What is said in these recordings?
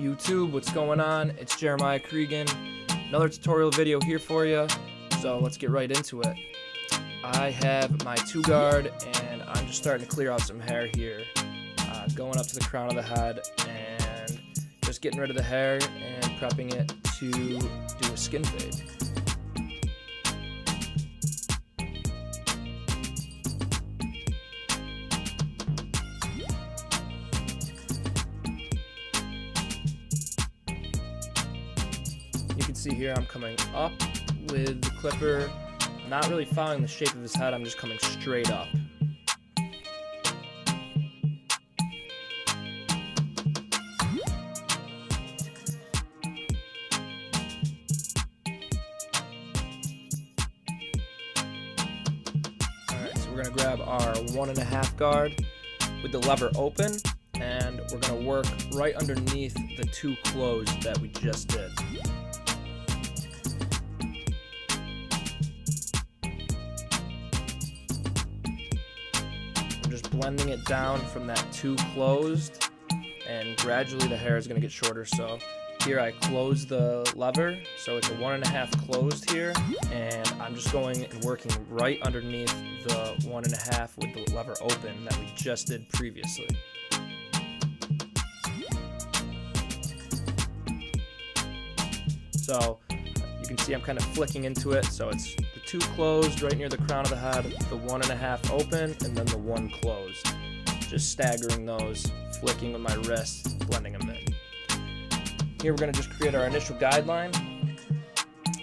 YouTube, what's going on? It's Jeremiah Cregan. Another tutorial video here for you. So let's get right into it. I have my 2-guard and I'm just starting to clear out some hair here. Going up to the crown of the head and just getting rid of the hair and prepping it to do a skin fade. You can see here I'm coming up with the clipper, not really following the shape of his head, I'm just coming straight up. Alright, so we're going to grab our 1.5 guard with the lever open, and we're going to work right underneath the 2 closed that we just did. Just blending it down from that 2 closed, and gradually the hair is going to get shorter. So here I close the lever, so it's a 1.5 closed here, and I'm just going and working right underneath the 1.5 with the lever open that we just did previously. So you can see I'm kind of flicking into it, so it's the 2 closed right near the crown of the head, the 1.5 open, and then the 1 closed. Just staggering those, flicking with my wrist, blending them in. Here we're going to just create our initial guideline.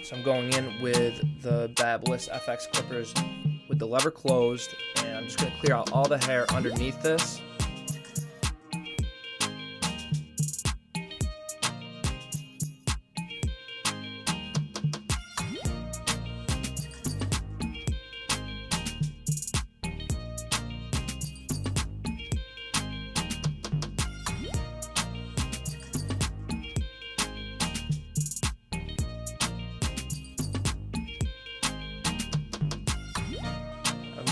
So I'm going in with the BARBERS FX clippers with the lever closed, and I'm just going to clear out all the hair underneath this.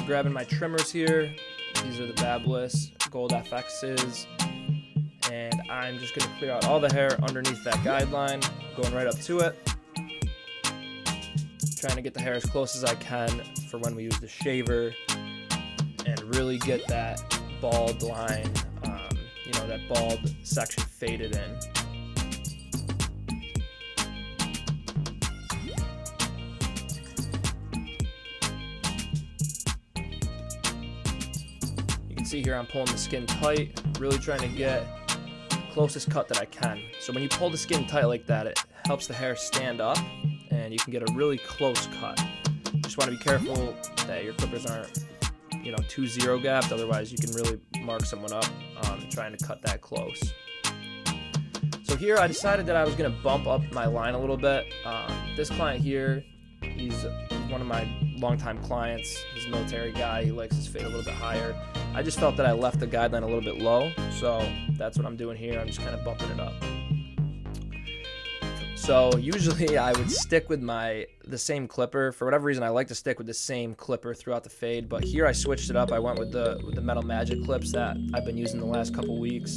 Grabbing my trimmers here. These are the BARBERS Gold FXs, and I'm just going to clear out all the hair underneath that guideline, going right up to it, trying to get the hair as close as I can for when we use the shaver and really get that bald line, that bald section faded in. See here I'm pulling the skin tight, really trying to get the closest cut that I can. So when you pull the skin tight like that, it helps the hair stand up and you can get a really close cut. Just want to be careful that your clippers aren't too zero gapped, otherwise you can really mark someone up trying to cut that close. So here I decided that I was going to bump up my line a little bit. This client here, he's one of my longtime clients. He's a military guy, he likes his fade a little bit higher. I just felt that I left the guideline a little bit low, so that's what I'm doing here. I'm just kind of bumping it up. So usually I would stick with the same clipper. For whatever reason, I like to stick with the same clipper throughout the fade, but here I switched it up. I went with the Metal Magic clips that I've been using the last couple weeks.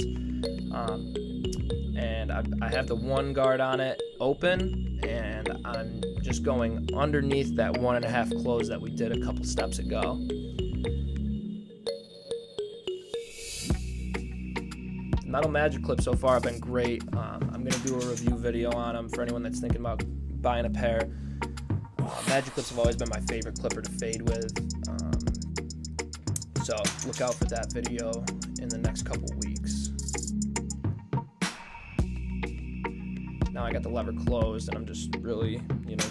And I have the 1 guard on it open, and I'm just going underneath that 1.5 close that we did a couple steps ago. The Metal Magic clips so far have been great. I'm going to do a review video on them for anyone that's thinking about buying a pair. Magic clips have always been my favorite clipper to fade with, so look out for that video in the next couple weeks. Now I got the lever closed and I'm just really,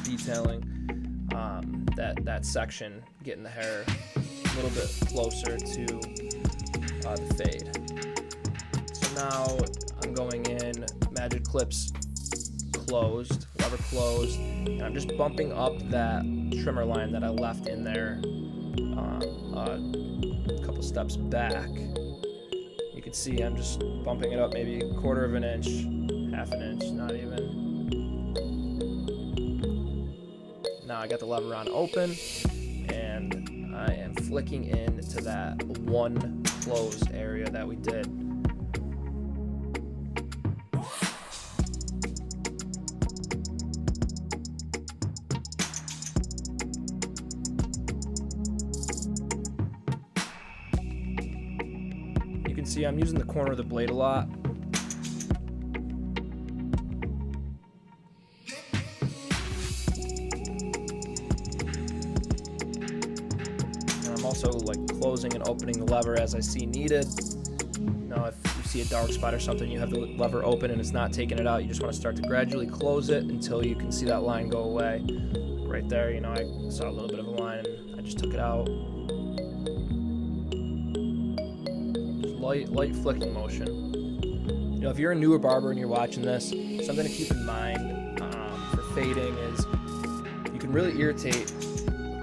detailing that section, getting the hair a little bit closer to the fade. So now I'm going in, Magic clips closed, lever closed, and I'm just bumping up that trimmer line that I left in there a couple steps back. You can see I'm just bumping it up maybe 1/4 of an inch, 1/2 an inch, not even. Now I got the lever on open, and I am flicking into that 1 closed area that we did. can see I'm using the corner of the blade a lot. And I'm also like closing and opening the lever as I see needed. If you see a dark spot or something, you have the lever open and it's not taking it out, you just want to start to gradually close it until you can see that line go away. Right there, I saw a little bit of a line and I just took it out. Just light flicking motion. If you're a newer barber and you're watching this, something to keep in mind for fading is you can really irritate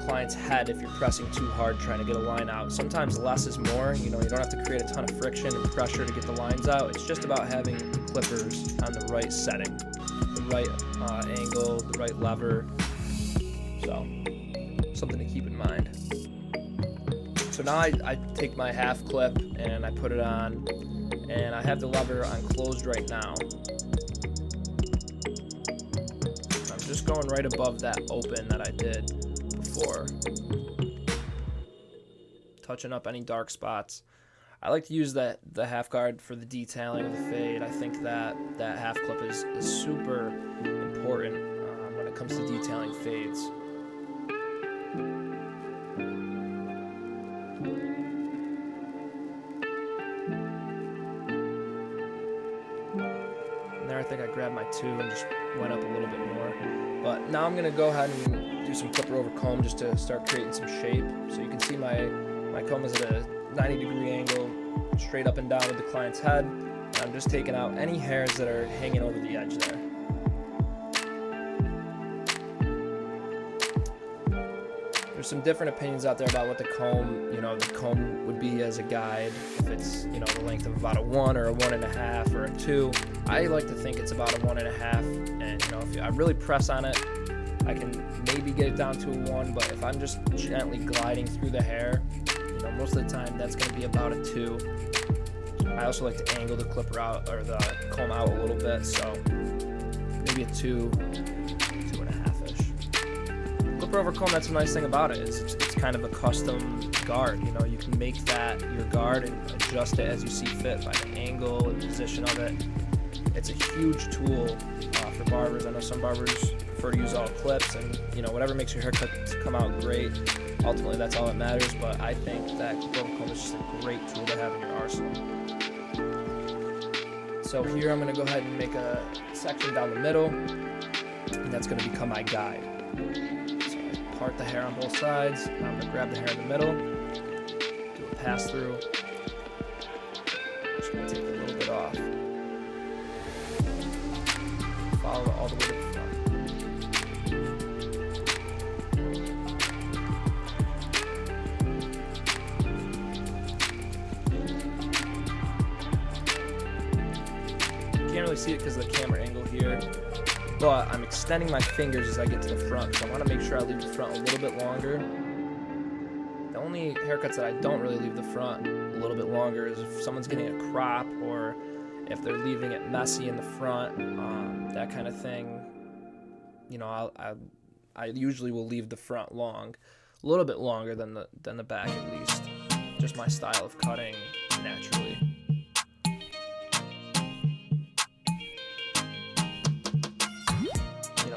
client's head if you're pressing too hard trying to get a line out. Sometimes less is more. You don't have to create a ton of friction and pressure to get the lines out. It's just about having the clippers on the right setting, the right angle, the right lever. So something to keep in mind. So now I take my half clip and I put it on, and I have the lever on closed right now. I'm just going right above that open that I did before, touching up any dark spots. I like to use the half guard for the detailing of the fade. I think that half clip is super important when it comes to detailing fades. And there I think I grabbed my 2 and just went up a little bit more. But now I'm going to go ahead and do some clipper over comb just to start creating some shape. So you can see my comb is at a 90-degree angle, straight up and down with the client's head. And I'm just taking out any hairs that are hanging over the edge there. There's some different opinions out there about what the comb would be as a guide. If it's, the length of about a 1 or a 1.5 or a 2. I like to think it's about a 1.5. And, if I really press on it, I can maybe get it down to a 1. But if I'm just gently gliding through the hair, most of the time that's going to be about a 2. I also like to angle the clipper out, or the comb out a little bit. So maybe a 2, 2.5-ish. Clipper over comb, that's a nice thing about it. It's kind of a custom guard. You can make that your guard and adjust it as you see fit by the angle and position of it. It's a huge tool for barbers. I know some barbers prefer to use all clips, and whatever makes your haircut come out great. Ultimately, that's all that matters. But I think that clipper comb is just a great tool to have in your arsenal. So here I'm going to go ahead and make a section down the middle, and that's going to become my guide. So I part the hair on both sides. Now I'm going to grab the hair in the middle, do a pass through. Just going to take a little bit off. Follow it all the way to the front. You can't really see it because of the camera angle here, but I'm extending my fingers as I get to the front, so I want to make sure I leave the front a little bit longer. The only haircuts that I don't really leave the front a little bit longer is if someone's getting a crop, or if they're leaving it messy in the front, that kind of thing. I usually will leave the front long, a little bit longer than the back at least. Just my style of cutting naturally.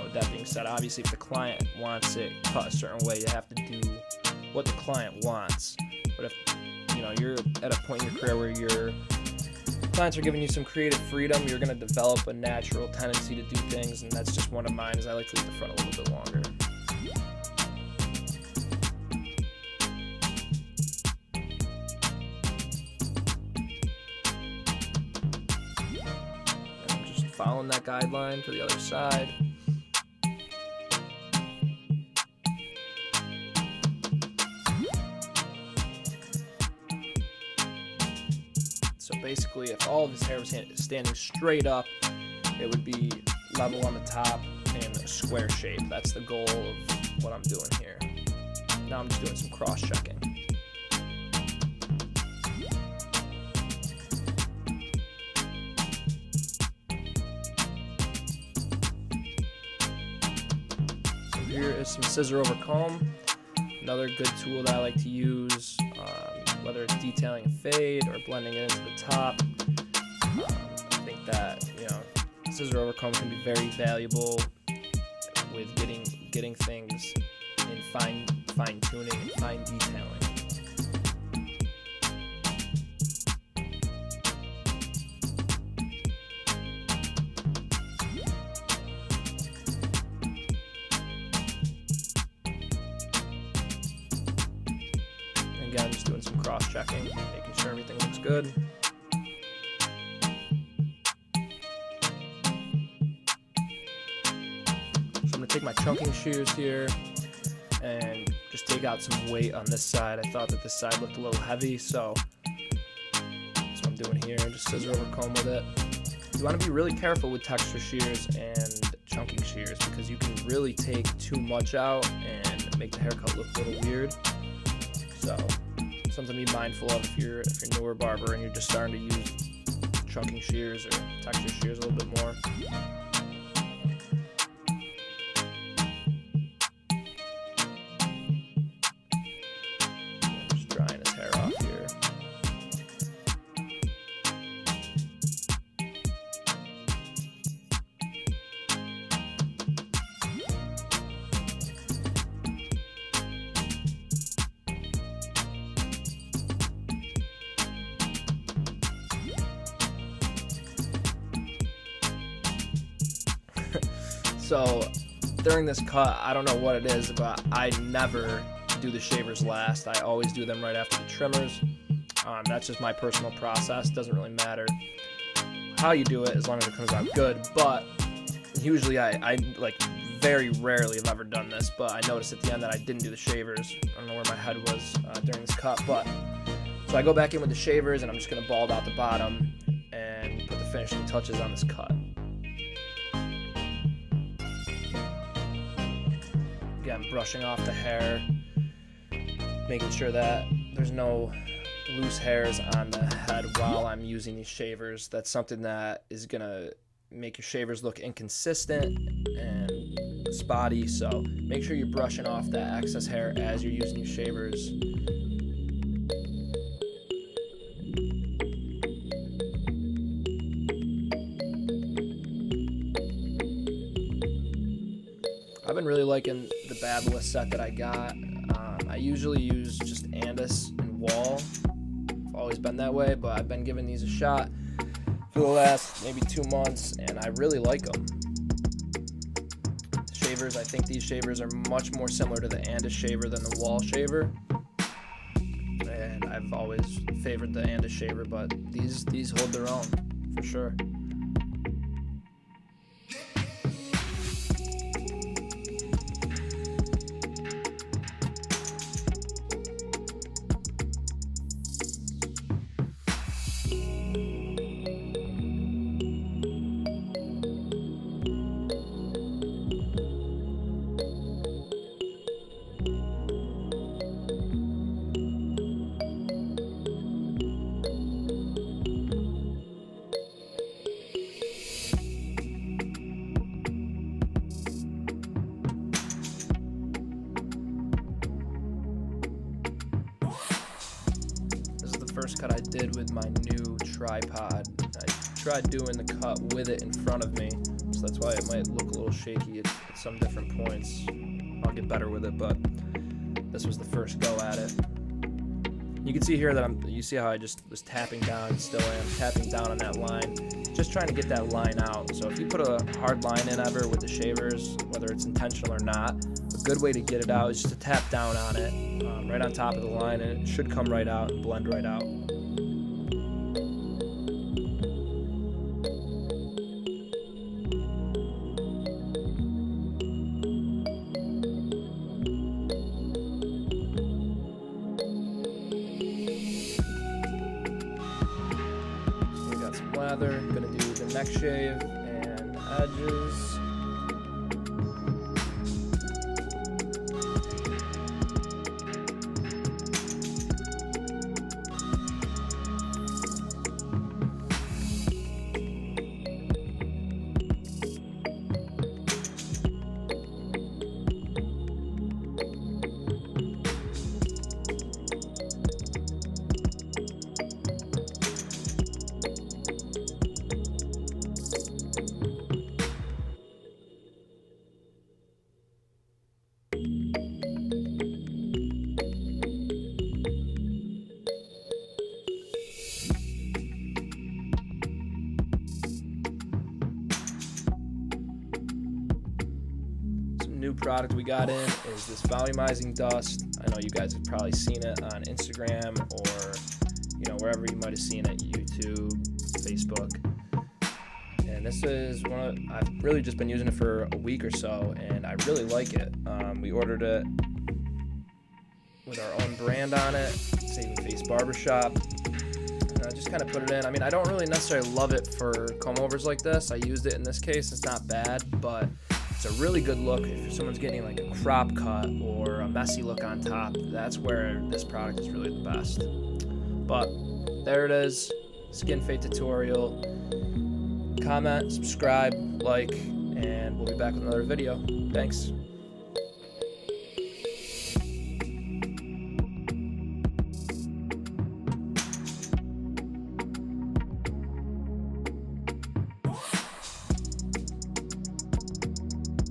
With that being said, obviously if the client wants it cut a certain way, you have to do what the client wants. But if you're at a point in your career where your clients are giving you some creative freedom, you're going to develop a natural tendency to do things, and that's just one of mine, is I like to leave the front a little bit longer. And I'm just following that guideline to the other side. So basically, if all of his hair was standing straight up, it would be level on the top in a square shape. That's the goal of what I'm doing here. Now I'm just doing some cross-checking. So here is some scissor over comb. Another good tool that I like to use. whether it's detailing a fade or blending it into the top. I think that, you know, scissor over comb can be very valuable with getting things in fine tuning and fine detailing. Again, just doing some cross-checking, making sure everything looks good. So I'm going to take my chunking shears here and just take out some weight on this side. I thought that this side looked a little heavy, so that's what I'm doing here. Just scissor over comb with it. You want to be really careful with texture shears and chunking shears because you can really take too much out and make the haircut look a little weird. So something to be mindful of if you're a newer barber and you're just starting to use chunking shears or texture shears a little bit more. Just drying his hair off here. So during this cut, I don't know what it is, but I never do the shavers last. I always do them right after the trimmers. That's just my personal process. Doesn't really matter how you do it as long as it comes out good. But usually I like very rarely have ever done this, but I noticed at the end that I didn't do the shavers. I don't know where my head was during this cut, but so I go back in with the shavers and I'm just gonna bald out the bottom and put the finishing touches on this cut. Again, brushing off the hair, making sure that there's no loose hairs on the head while I'm using these shavers. That's something that is gonna make your shavers look inconsistent and spotty, so make sure you're brushing off that excess hair as you're using your shavers. I've been really liking the BARBERS set that I got. I usually use just Andis and Wall. I've always been that way, but I've been giving these a shot for the last maybe 2 months, and I really like them. Shavers, I think these shavers are much more similar to the Andis shaver than the Wall shaver. And I've always favored the Andis shaver, but these hold their own for sure. First cut I did with my new tripod. I tried doing the cut with it in front of me, so that's why it might look a little shaky at some different points. I'll get better with it, but this was the first go at it. You can see here that you see how I just was tapping down, still am tapping down on that line, just trying to get that line out. So if you put a hard line in ever with the shavers, whether it's intentional or not, a good way to get it out is just to tap down on it, right on top of the line, and it should come right out and blend right out. Lather, gonna do the neck shave and edges. product we got in is this volumizing dust. I know you guys have probably seen it on Instagram or, you know, wherever you might have seen it, YouTube, Facebook. And this is I've really just been using it for a week or so, and I really like it. We ordered it with our own brand on it, Saving Face Barbershop. I just kind of put it in. I mean, I don't really necessarily love it for comb overs like this. I used it in this case. It's not bad, but it's a really good look if someone's getting like a crop cut or a messy look on top. That's where this product is really the best. But there it is, skin fade tutorial. Comment, subscribe, like, and we'll be back with another video. Thanks.